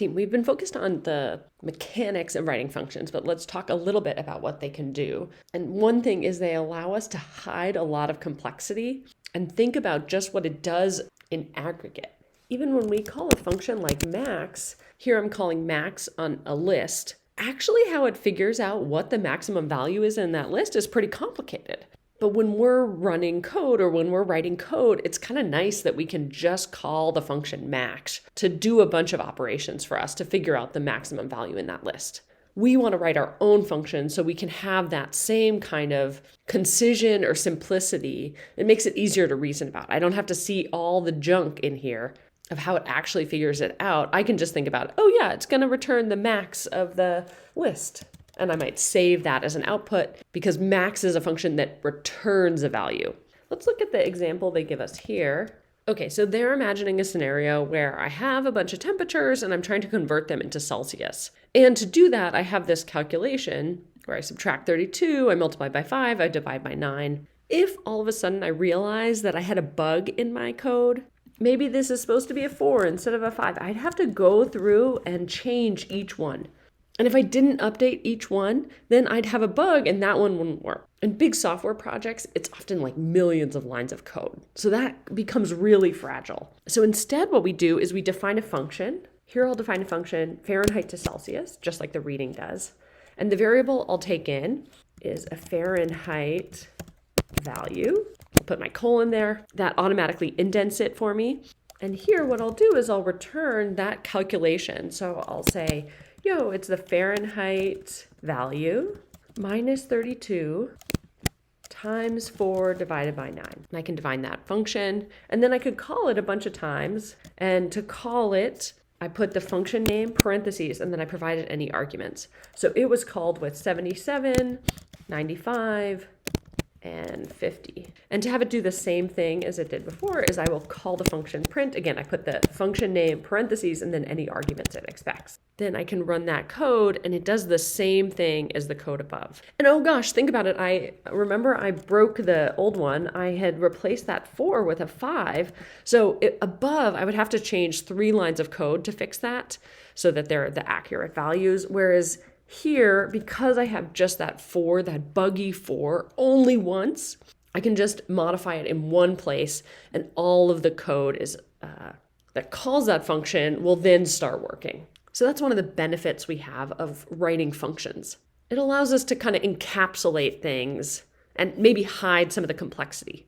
Team, we've been focused on the mechanics of writing functions, but let's talk a little bit about what they can do. And one thing is they allow us to hide a lot of complexity and think about just what it does in aggregate. Even when we call a function like max, here I'm calling max on a list, actually how it figures out what the maximum value is in that list is pretty complicated. But when we're running code or when we're writing code, it's kind of nice that we can just call the function max to do a bunch of operations for us to figure out the maximum value in that list. We want to write our own function so we can have that same kind of concision or simplicity. It makes it easier to reason about. I don't have to see all the junk in here of how it actually figures it out. I can just think about, oh yeah, it's going to return the max of the list. And I might save that as an output because max is a function that returns a value. Let's look at the example they give us here. Okay, so they're imagining a scenario where I have a bunch of temperatures and I'm trying to convert them into Celsius. And to do that, I have this calculation where I subtract 32, I multiply by 5, I divide by 9. If all of a sudden I realize that I had a bug in my code, maybe this is supposed to be a 4 instead of a 5, I'd have to go through and change each one. And if I didn't update each one, then I'd have a bug and that one wouldn't work. In big software projects, it's often like millions of lines of code. So that becomes really fragile. So instead, what we do is we define a function. Here I'll define a function Fahrenheit to Celsius, just like the reading does. And the variable I'll take in is a Fahrenheit value. I'll put my colon there. That automatically indents it for me. And here what I'll do is I'll return that calculation. So I'll say, it's the Fahrenheit value minus 32 times 4 divided by 9. And I can define that function, and then I could call it a bunch of times. And to call it, I put the function name, parentheses, and then I provided any arguments. So it was called with 77, 95, and 50. And to have it do the same thing as it did before is I will call the function print. Again, I put the function name, parentheses, and then any arguments it expects. Then I can run that code and it does the same thing as the code above. And oh gosh, think about it. I remember I broke the old one. I had replaced that 4 with a 5. So above, I would have to change 3 lines of code to fix that so that they're the accurate values. Whereas here, because I have just that 4, that buggy 4, only once, I can just modify it in one place and all of the code is that calls that function will then start working. So that's one of the benefits we have of writing functions. It allows us to kind of encapsulate things and maybe hide some of the complexity.